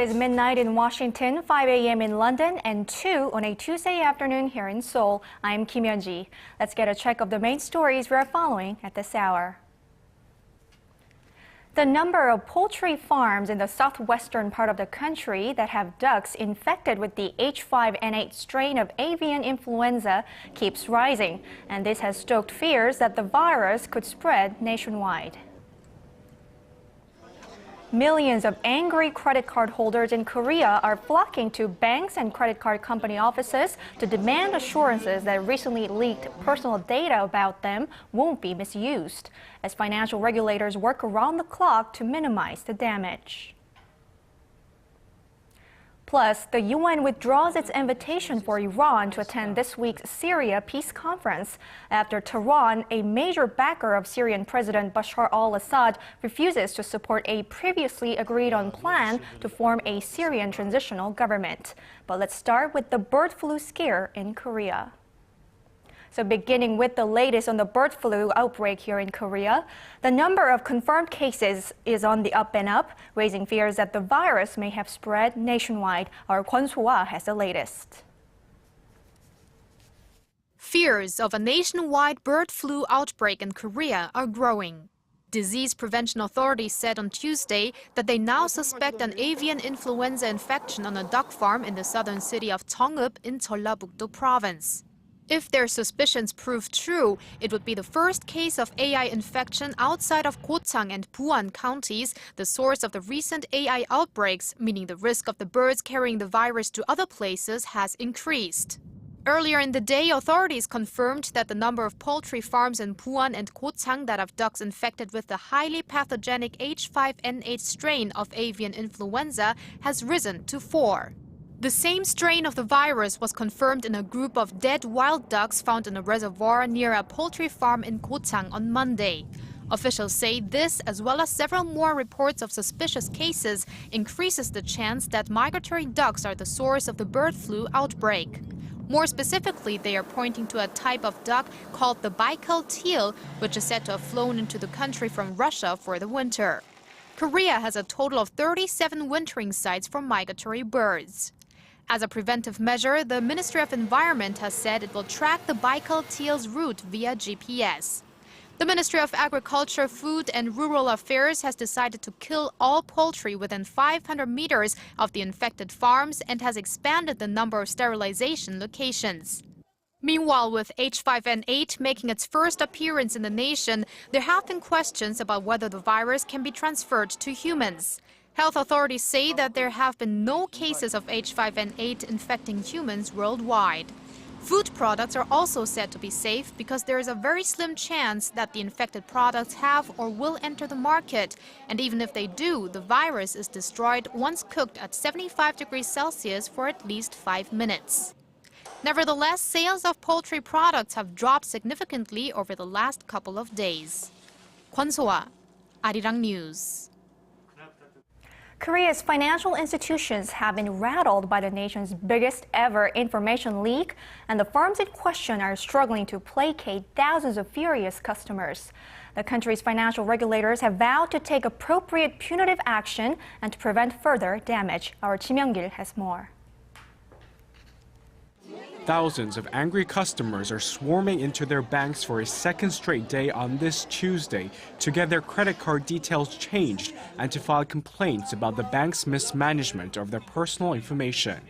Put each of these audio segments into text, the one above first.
is midnight in Washington, 5 a.m. in London, and 2 on a Tuesday afternoon here in Seoul. I'm Kim Hyun-ji. Let's get a check of the main stories we're following at this hour. The number of poultry farms in the southwestern part of the country that have ducks infected with the H5N8 strain of avian influenza keeps rising, and this has stoked fears that the virus could spread nationwide. Millions of angry credit card holders in Korea are flocking to banks and credit card company offices to demand assurances that recently leaked personal data about them won't be misused, as financial regulators work around the clock to minimize the damage. Plus, the UN withdraws its invitation for Iran to attend this week's Syria peace conference after Tehran, a major backer of Syrian President Bashar al-Assad, refuses to support a previously agreed-on plan to form a Syrian transitional government. But let's start with the bird flu scare in Korea. So beginning with the latest on the bird flu outbreak here in Korea, the number of confirmed cases is on the up and up, raising fears that the virus may have spread nationwide. Our Kwon So-ah has the latest. Fears of a nationwide bird flu outbreak in Korea are growing. Disease prevention authorities said on Tuesday that they now suspect an avian influenza infection on a duck farm in the southern city of Cheongup in Jeollabuk-do province. If their suspicions prove true, it would be the first case of AI infection outside of Gochang and Buan counties, the source of the recent AI outbreaks, meaning the risk of the birds carrying the virus to other places has increased. Earlier in the day, authorities confirmed that the number of poultry farms in Buan and Gochang that have ducks infected with the highly pathogenic H5N8 strain of avian influenza has risen to 4. The same strain of the virus was confirmed in a group of dead wild ducks found in a reservoir near a poultry farm in Gochang on Monday. Officials say this, as well as several more reports of suspicious cases, increases the chance that migratory ducks are the source of the bird flu outbreak. More specifically, they are pointing to a type of duck called the Baikal teal, which is said to have flown into the country from Russia for the winter. Korea has a total of 37 wintering sites for migratory birds. As a preventive measure, the Ministry of Environment has said it will track the Baikal teal's route via GPS. The Ministry of Agriculture, Food and Rural Affairs has decided to kill all poultry within 500 meters of the infected farms and has expanded the number of sterilization locations. Meanwhile, with H5N8 making its first appearance in the nation, there have been questions about whether the virus can be transferred to humans. Health authorities say that there have been no cases of H5N8 infecting humans worldwide. Food products are also said to be safe because there is a very slim chance that the infected products have or will enter the market. And even if they do, the virus is destroyed once cooked at 75 degrees Celsius for at least 5 minutes. Nevertheless, sales of poultry products have dropped significantly over the last couple of days. Kwon So-ah, ARIRANG News. Korea's financial institutions have been rattled by the nation's biggest ever information leak, and the firms in question are struggling to placate thousands of furious customers. The country's financial regulators have vowed to take appropriate punitive action and to prevent further damage. Our Kim Young-gil has more. Thousands of angry customers are swarming into their banks for a second straight day on this Tuesday to get their credit card details changed and to file complaints about the bank's mismanagement of their personal information.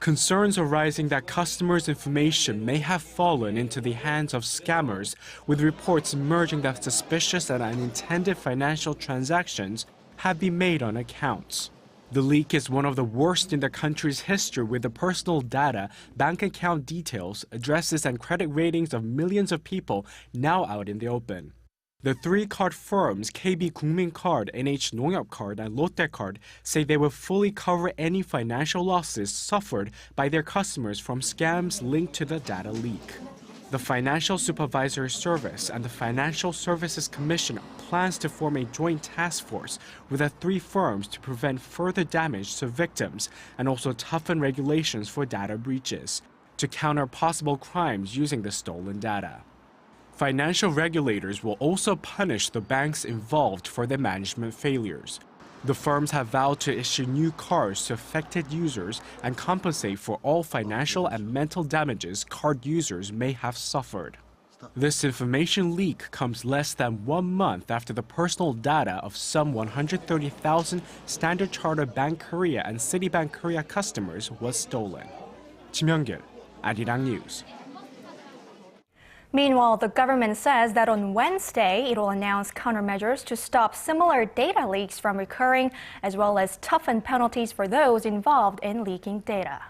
Concerns arising that customers' information may have fallen into the hands of scammers, with reports emerging that suspicious and unintended financial transactions have been made on accounts. The leak is one of the worst in the country's history, with the personal data, bank account details, addresses and credit ratings of millions of people now out in the open. The three card firms KB Card, NH Card and Lotte Card say they will fully cover any financial losses suffered by their customers from scams linked to the data leak. The Financial Supervisory Service and the Financial Services Commission plans to form a joint task force with the three firms to prevent further damage to victims and also toughen regulations for data breaches to counter possible crimes using the stolen data. Financial regulators will also punish the banks involved for their management failures. The firms have vowed to issue new cards to affected users and compensate for all financial and mental damages card users may have suffered. This information leak comes less than 1 month after the personal data of some 130,000 Standard Chartered Bank Korea and Citibank Korea customers was stolen. Kim Hyung-gil, ARIRANG News. Meanwhile, the government says that on Wednesday, it will announce countermeasures to stop similar data leaks from recurring, as well as toughen penalties for those involved in leaking data.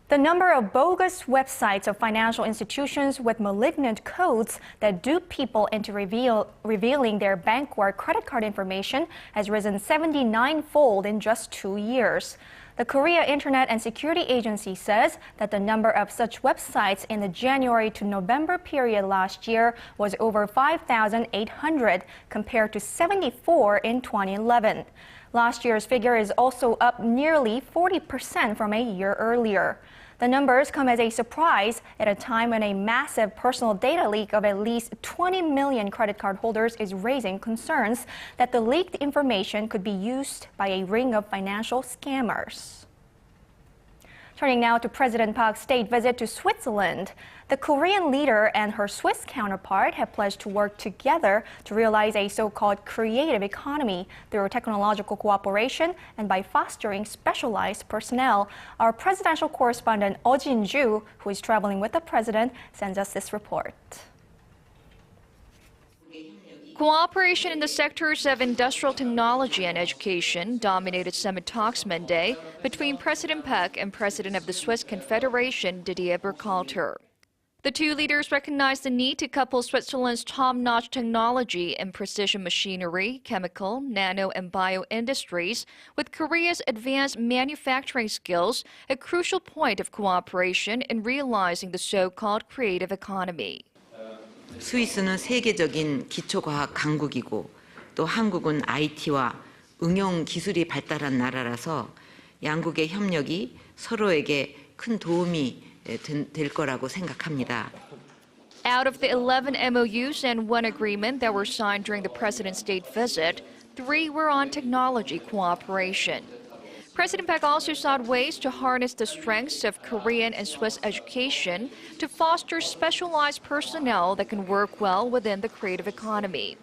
The number of bogus websites of financial institutions with malignant codes that dupe people into revealing their bank or credit card information has risen 79-fold in just 2 years. The Korea Internet and Security Agency says that the number of such websites in the January to November period last year was over 5,800 compared to 74 in 2011. Last year's figure is also up nearly 40% from a year earlier. The numbers come as a surprise at a time when a massive personal data leak of at least 20 million credit card holders is raising concerns that the leaked information could be used by a ring of financial scammers. Turning now to President Park's state visit to Switzerland. The Korean leader and her Swiss counterpart have pledged to work together to realize a so-called creative economy through technological cooperation and by fostering specialized personnel. Our presidential correspondent Oh Jin-ju, who is traveling with the president, sends us this report. Cooperation in the sectors of industrial technology and education dominated summit talks Monday between President Park and President of the Swiss Confederation, Didier Burkhalter. The two leaders recognized the need to couple Switzerland's top-notch technology in precision machinery, chemical, nano, and bio industries with Korea's advanced manufacturing skills, a crucial point of cooperation in realizing the so-called creative economy. 스위스는 세계적인 기초과학 강국이고 또 한국은 IT와 응용 기술이 발달한 나라라서 양국의 협력이 서로에게 큰 도움이 될 거라고 생각합니다. Out of the 11 MOUs and 1 agreement that were signed during the president's state visit, 3 were on technology cooperation. President Park also sought ways to harness the strengths of Korean and Swiss education to foster specialized personnel that can work well within the creative economy.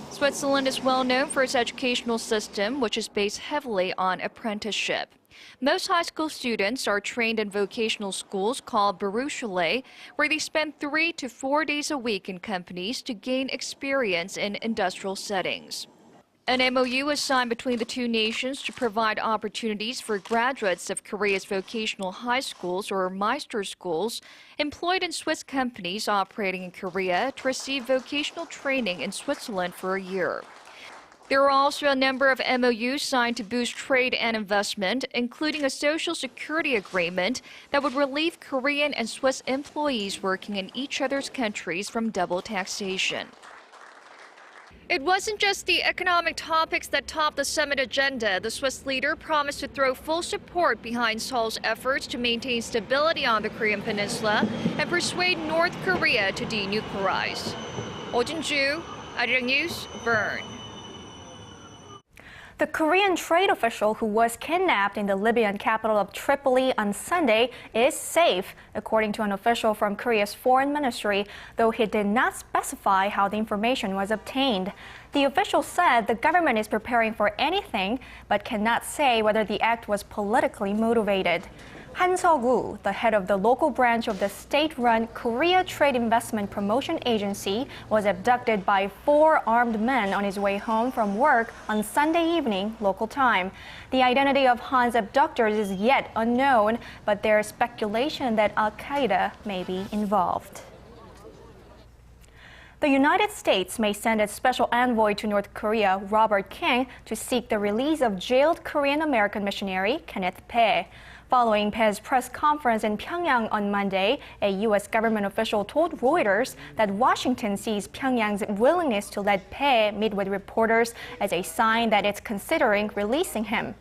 Switzerland is well known for its educational system, which is based heavily on apprenticeship. Most high school students are trained in vocational schools called Berufsschule, where they spend 3 to 4 days a week in companies to gain experience in industrial settings. An MOU was signed between the two nations to provide opportunities for graduates of Korea's vocational high schools or Meister schools employed in Swiss companies operating in Korea to receive vocational training in Switzerland for a year. There are also a number of MOUs signed to boost trade and investment, including a social security agreement that would relieve Korean and Swiss employees working in each other's countries from double taxation. It wasn't just the economic topics that topped the summit agenda. The Swiss leader promised to throw full support behind Seoul's efforts to maintain stability on the Korean peninsula and persuade North Korea to denuclearize. Oh Jin-ju, ARIRANG News, Bern. The Korean trade official who was kidnapped in the Libyan capital of Tripoli on Sunday is safe, according to an official from Korea's foreign ministry, though he did not specify how the information was obtained. The official said the government is preparing for anything, but cannot say whether the act was politically motivated. Han Seok-woo, the head of the local branch of the state-run Korea Trade Investment Promotion Agency, was abducted by 4 armed men on his way home from work on Sunday evening, local time. The identity of Han's abductors is yet unknown, but there is speculation that Al-Qaeda may be involved. The United States may send its special envoy to North Korea, Robert King, to seek the release of jailed Korean-American missionary Kenneth Bae. Following Bae's press conference in Pyongyang on Monday, a U.S. government official told Reuters that Washington sees Pyongyang's willingness to let Bae meet with reporters as a sign that it's considering releasing him.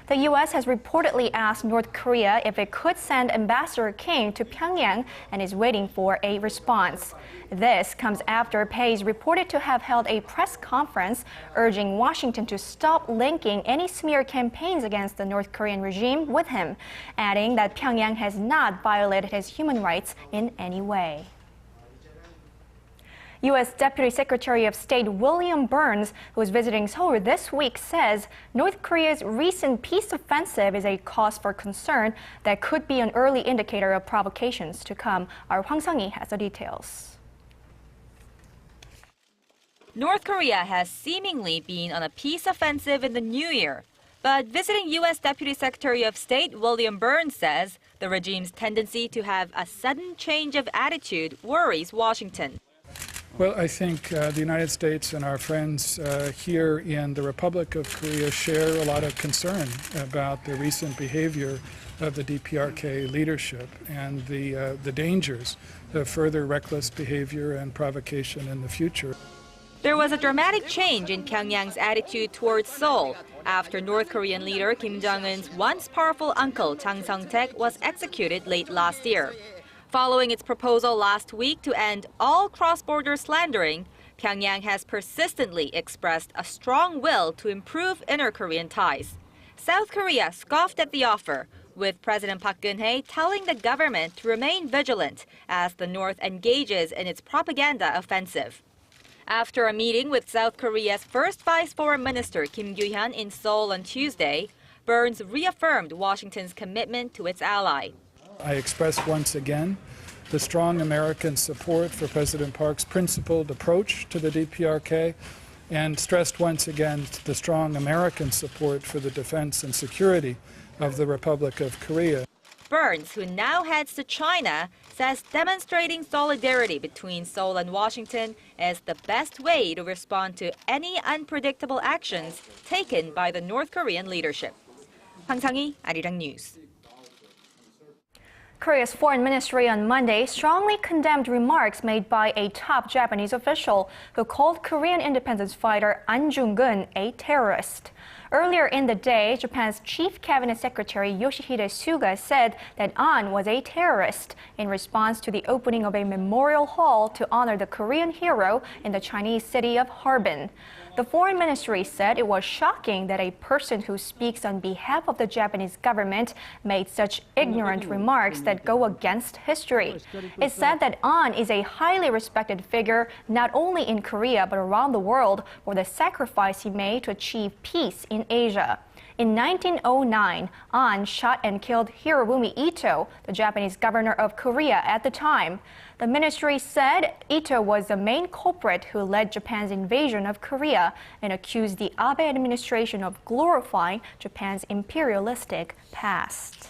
The U.S. has reportedly asked North Korea if it could send Ambassador Kim to Pyongyang and is waiting for a response. This comes after Pae is reported to have held a press conference urging Washington to stop linking any smear campaigns against the North Korean regime with him, adding that Pyongyang has not violated his human rights in any way. U.S. Deputy Secretary of State William Burns, who is visiting Seoul this week, says North Korea's recent peace offensive is a cause for concern that could be an early indicator of provocations to come. Our Hwang Sang-hee has the details. North Korea has seemingly been on a peace offensive in the new year. But visiting U.S. Deputy Secretary of State William Burns says the regime's tendency to have a sudden change of attitude worries Washington. Well, I think the United States and our friends here in the Republic of Korea share a lot of concern about the recent behavior of the DPRK leadership and the dangers of further reckless behavior and provocation in the future. There was a dramatic change in Pyongyang's attitude towards Seoul after North Korean leader Kim Jong-un's once powerful uncle Jang Sung-taek was executed late last year. Following its proposal last week to end all cross-border slandering, Pyongyang has persistently expressed a strong will to improve inter-Korean ties. South Korea scoffed at the offer, with President Park Geun-hye telling the government to remain vigilant as the North engages in its propaganda offensive. After a meeting with South Korea's first Vice Foreign Minister Kim Kyu-hyun in Seoul on Tuesday, Burns reaffirmed Washington's commitment to its ally. I express once again the strong American support for President Park's principled approach to the DPRK and stressed once again the strong American support for the defense and security of the Republic of Korea. Burns, who now heads to China, says demonstrating solidarity between Seoul and Washington is the best way to respond to any unpredictable actions taken by the North Korean leadership. Hwang Sang-hee, ARIRANG News. Korea's foreign ministry on Monday strongly condemned remarks made by a top Japanese official who called Korean independence fighter Ahn Cheol-soo a terrorist. Earlier in the day, Japan's Chief Cabinet Secretary Yoshihide Suga said that Ahn was a terrorist in response to the opening of a memorial hall to honor the Korean hero in the Chinese city of Harbin. The foreign ministry said it was shocking that a person who speaks on behalf of the Japanese government made such ignorant remarks that go against history. It said that Ahn is a highly respected figure not only in Korea but around the world for the sacrifice he made to achieve peace in Asia. In 1909, Ahn shot and killed Hirohito Ito, the Japanese governor of Korea at the time. The ministry said Ito was the main culprit who led Japan's invasion of Korea and accused the Abe administration of glorifying Japan's imperialistic past.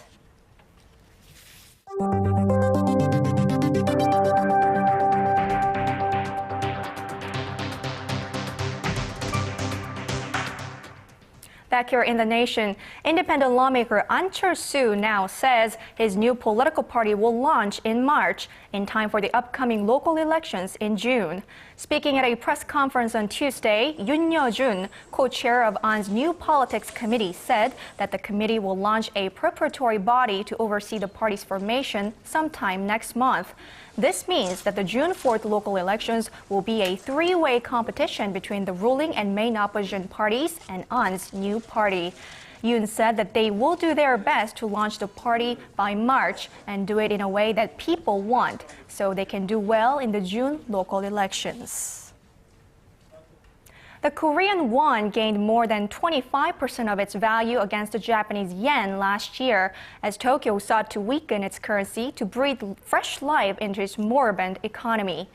Back here in the nation, independent lawmaker Ahn Cheol-soo now says his new political party will launch in March, in time for the upcoming local elections in June. Speaking at a press conference on Tuesday, Yoon Yeo-joon, co-chair of Ahn's new politics committee, said that the committee will launch a preparatory body to oversee the party's formation sometime next month. This means that the June 4th local elections will be a three-way competition between the ruling and main opposition parties and Ahn's new party. Yoon said that they will do their best to launch the party by March and do it in a way that people want, so they can do well in the June local elections. The Korean won gained more than 25% of its value against the Japanese yen last year, as Tokyo sought to weaken its currency to breathe fresh life into its moribund economy.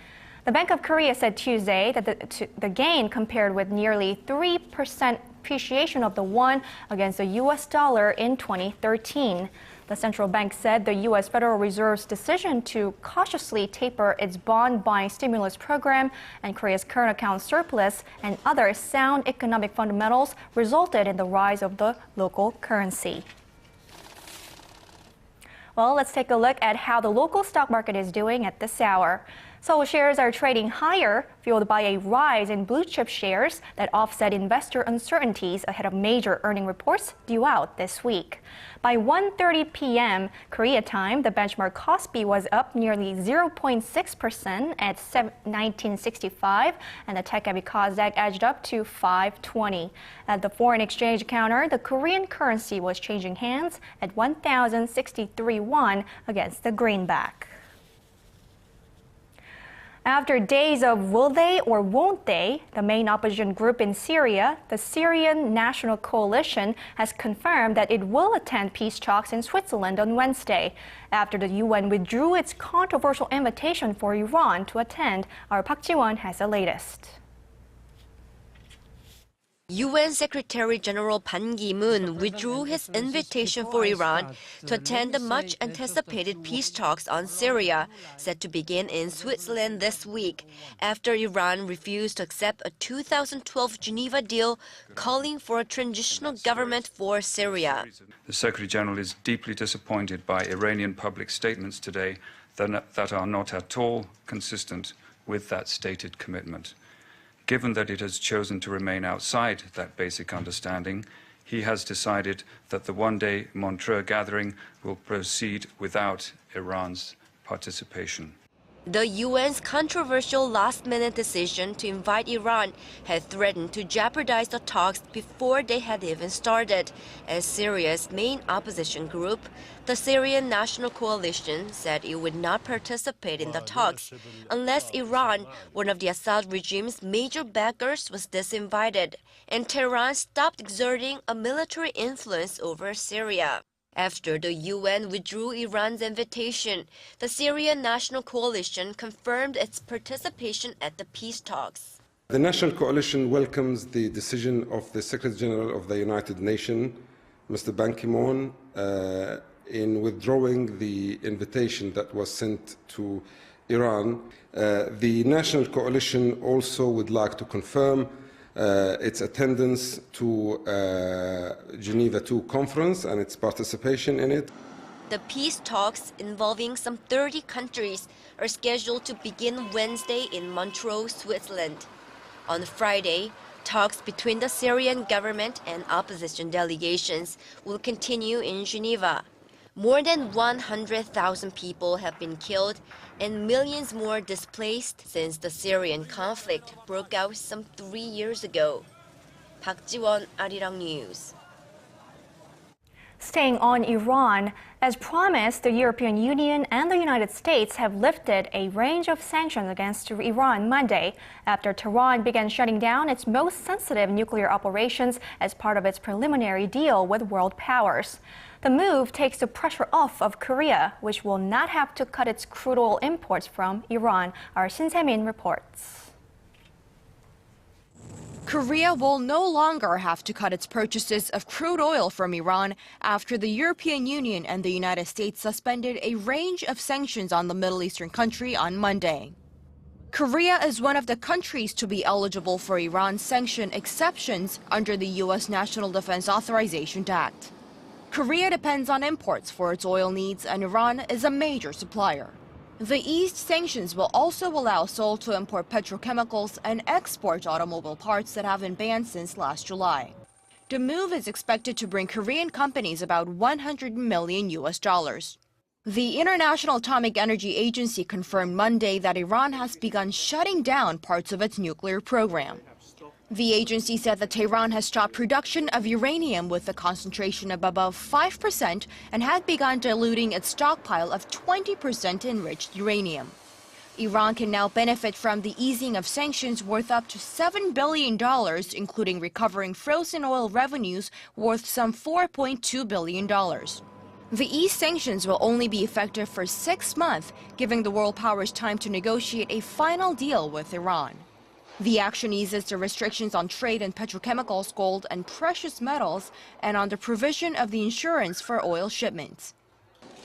The Bank of Korea said Tuesday that the gain compared with nearly 3% appreciation of the won against the U.S. dollar in 2013. The central bank said the U.S. Federal Reserve's decision to cautiously taper its bond-buying stimulus program and Korea's current account surplus and other sound economic fundamentals resulted in the rise of the local currency. Well, let's take a look at how the local stock market is doing at this hour. Seoul shares are trading higher, fueled by a rise in blue-chip shares that offset investor uncertainties ahead of major earning reports due out this week. By 1:30 p.m. Korea time, the benchmark Kospi was up nearly 0.6% at 1965, and the tech-heavy Kosdaq edged up to 520. At the foreign exchange counter, the Korean currency was changing hands at 1,063 won against the greenback. After days of will they or won't they, the main opposition group in Syria, the Syrian National Coalition, has confirmed that it will attend peace talks in Switzerland on Wednesday. After the UN withdrew its controversial invitation for Iran to attend, our Park Ji-won has the latest. UN Secretary-General Ban Ki-moon withdrew his invitation for Iran to attend the much-anticipated peace talks on Syria, set to begin in Switzerland this week, after Iran refused to accept a 2012 Geneva deal calling for a transitional government for Syria. The Secretary-General is deeply disappointed by Iranian public statements today that are not at all consistent with that stated commitment. Given that it has chosen to remain outside that basic understanding, he has decided that the one-day Montreux gathering will proceed without Iran's participation. The UN's controversial last-minute decision to invite Iran had threatened to jeopardize the talks before they had even started, as Syria's main opposition group, the Syrian National Coalition, said it would not participate in the talks unless Iran, one of the Assad regime's major backers, was disinvited, and Tehran stopped exerting a military influence over Syria. After the UN withdrew Iran's invitation, the Syrian National Coalition confirmed its participation at the peace talks. The National Coalition welcomes the decision of the Secretary-General of the United Nations, Mr. Ban Ki-moon, in withdrawing the invitation that was sent to Iran. The National Coalition also would like to confirm its attendance to Geneva II conference and its participation in it. The peace talks, involving some 30 countries, are scheduled to begin Wednesday in Montreux, Switzerland. On Friday, talks between the Syrian government and opposition delegations will continue in Geneva. More than 100,000 people have been killed and millions more displaced since the Syrian conflict broke out some 3 years ago. Park Ji-won, ARIRANG News. Staying on Iran, as promised, the European Union and the United States have lifted a range of sanctions against Iran Monday after Tehran began shutting down its most sensitive nuclear operations as part of its preliminary deal with world powers. The move takes the pressure off of Korea, which will not have to cut its crude oil imports from Iran. Our Shin Se-min reports. Korea will no longer have to cut its purchases of crude oil from Iran after the European Union and the United States suspended a range of sanctions on the Middle Eastern country on Monday. Korea is one of the countries to be eligible for Iran's sanction exceptions under the U.S. National Defense Authorization Act. Korea depends on imports for its oil needs, and Iran is a major supplier. The eased sanctions will also allow Seoul to import petrochemicals and export automobile parts that have been banned since last July. The move is expected to bring Korean companies about $100 million. The International Atomic Energy Agency confirmed Monday that Iran has begun shutting down parts of its nuclear program. The agency said that Tehran has stopped production of uranium with a concentration of above 5% and had begun diluting its stockpile of 20% enriched uranium. Iran can now benefit from the easing of sanctions worth up to $7 billion, including recovering frozen oil revenues worth some $4.2 billion. The eased sanctions will only be effective for 6 months, giving the world powers time to negotiate a final deal with Iran. The action eases the restrictions on trade in petrochemicals, gold, and precious metals, and on the provision of the insurance for oil shipments.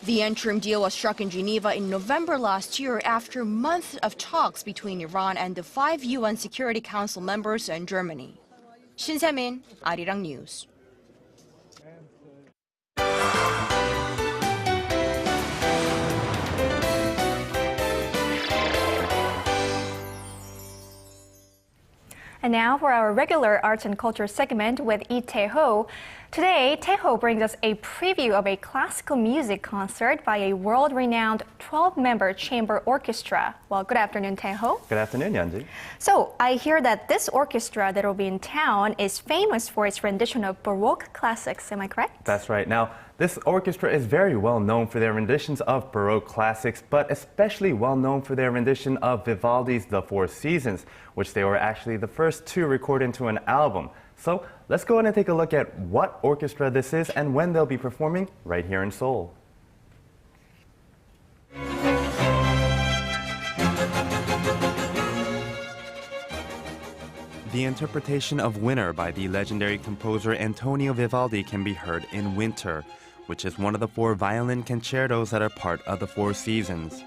The interim deal was struck in Geneva in November last year after months of talks between Iran and the 5 UN Security Council members and Germany. Shin Se-min, ARIRANG News. And now for our regular arts and culture segment with Lee Tae-ho. Today, Tae-ho brings us a preview of a classical music concert by a world-renowned 12-member chamber orchestra. Well, good afternoon, Tae-ho. Good afternoon, Yeonji. So, I hear that this orchestra that will be in town is famous for its rendition of Baroque classics. Am I correct? That's right. Now, this orchestra is very well known for their renditions of Baroque classics, but especially well known for their rendition of Vivaldi's The Four Seasons, which they were actually the first to record into an album. So let's go ahead and take a look at what orchestra this is and when they'll be performing right here in Seoul. The interpretation of Winter by the legendary composer Antonio Vivaldi can be heard in Winter, which is one of the 4 violin concertos that are part of the Four Seasons.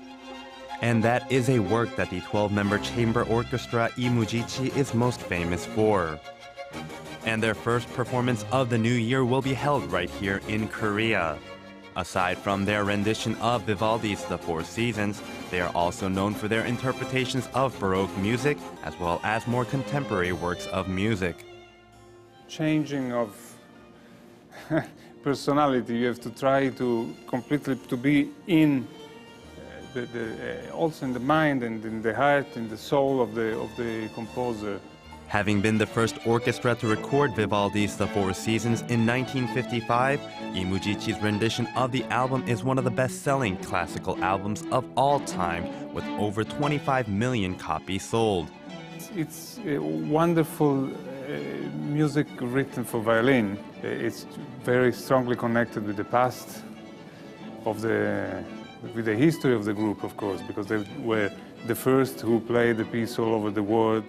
And that is a work that the 12-member chamber orchestra Imujichi is most famous for. And their first performance of the new year will be held right here in Korea. Aside from their rendition of Vivaldi's The Four Seasons, they are also known for their interpretations of Baroque music, as well as more contemporary works of music. Changing of personality, you have to try to completely to be in also in the mind and in the heart, in the soul of the composer. Having been the first orchestra to record Vivaldi's The Four Seasons in 1955, Imujichi's rendition of the album is one of the best-selling classical albums of all time, with over 25 million copies sold. It's a wonderful music written for violin. It's very strongly connected with the past with the history of the group, of course, because they were the first who played the piece all over the world.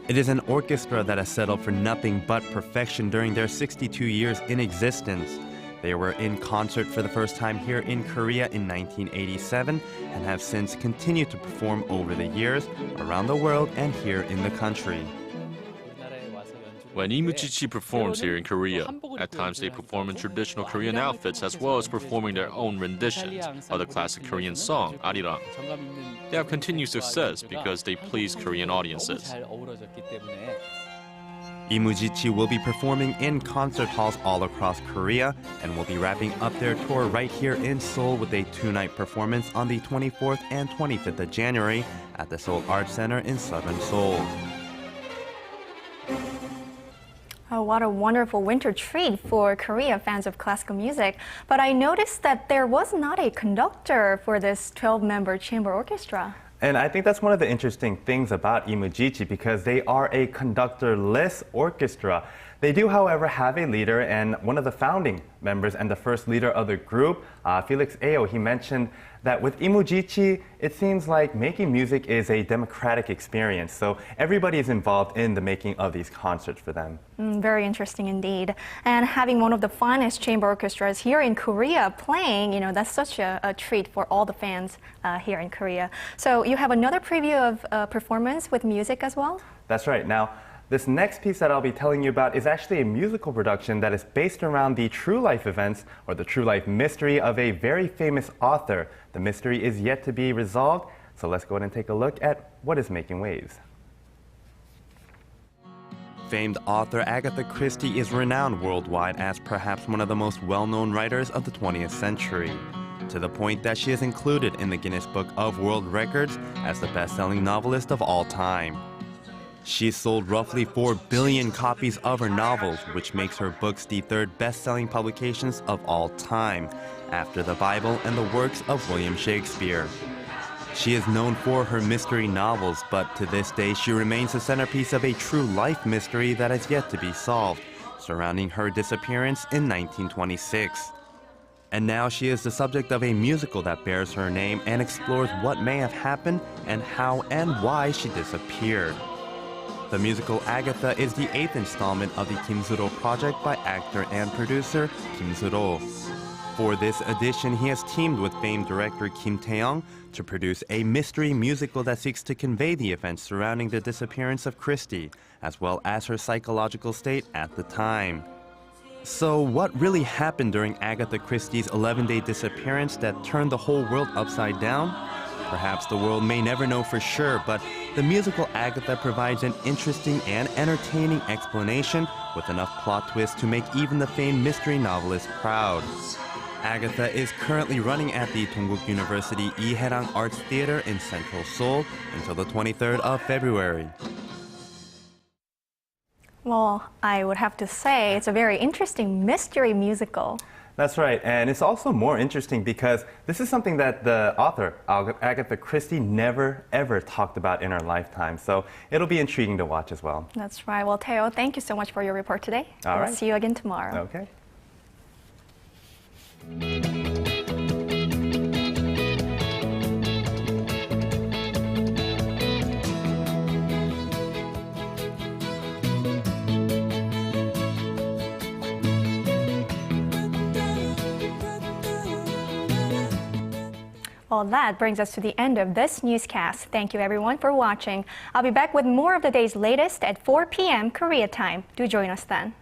It is an orchestra that has settled for nothing but perfection during their 62 years in existence. They were in concert for the first time here in Korea in 1987 and have since continued to perform over the years around the world and here in the country. When Imujichi performs here in Korea, at times they perform in traditional Korean outfits as well as performing their own renditions of the classic Korean song, ARIRANG. They have continued success because they please Korean audiences. Imujichi will be performing in concert halls all across Korea and will be wrapping up their tour right here in Seoul with a 2-night performance on the 24th and 25th of January at the Seoul Arts Center in southern Seoul. Oh, what a wonderful winter treat for Korea fans of classical music. But I noticed that there was not a conductor for this 12-member chamber orchestra. And I think that's one of the interesting things about Imujichi because they are a conductorless orchestra. They do, however, have a leader, and one of the founding members and the first leader of the group, Felix Ayo, he mentioned that with Imujichi, it seems like making music is a democratic experience. So everybody is involved in the making of these concerts for them. Very interesting indeed. And having one of the finest chamber orchestras here in Korea playing, that's such a treat for all the fans here in Korea. So you have another preview of performance with music as well? That's right. Now, this next piece that I'll be telling you about is actually a musical production that is based around the true life events or the true life mystery of a very famous author. The mystery is yet to be resolved, so let's go ahead and take a look at what is making waves. Famed author Agatha Christie is renowned worldwide as perhaps one of the most well-known writers of the 20th century, to the point that she is included in the Guinness Book of World Records as the best-selling novelist of all time. She sold roughly 4 billion copies of her novels, which makes her books the 3rd best-selling publications of all time, after the Bible and the works of William Shakespeare. She is known for her mystery novels, but to this day she remains the centerpiece of a true life mystery that has yet to be solved, surrounding her disappearance in 1926. And now she is the subject of a musical that bears her name and explores what may have happened and how and why she disappeared. The musical Agatha is the 8th installment of the Kim Soo-ro project by actor and producer Kim Soo-ro. For this edition, he has teamed with famed director Kim Tae-young to produce a mystery musical that seeks to convey the events surrounding the disappearance of Christie, as well as her psychological state at the time. So what really happened during Agatha Christie's 11-day disappearance that turned the whole world upside down? Perhaps the world may never know for sure, but the musical Agatha provides an interesting and entertaining explanation with enough plot twists to make even the famed mystery novelist proud. Agatha is currently running at the Dongguk University Lee-hae-rang Arts Theater in central Seoul until the 23rd of February. Well, I would have to say it's a very interesting mystery musical. That's right, and it's also more interesting because this is something that the author, Agatha Christie, never ever talked about in her lifetime. So it'll be intriguing to watch as well. That's right. Well, Teo, thank you so much for your report today. All right. We'll see you again tomorrow. Okay. Well, that brings us to the end of this newscast. Thank you everyone for watching. I'll be back with more of the day's latest at 4 p.m. Korea time. Do join us then.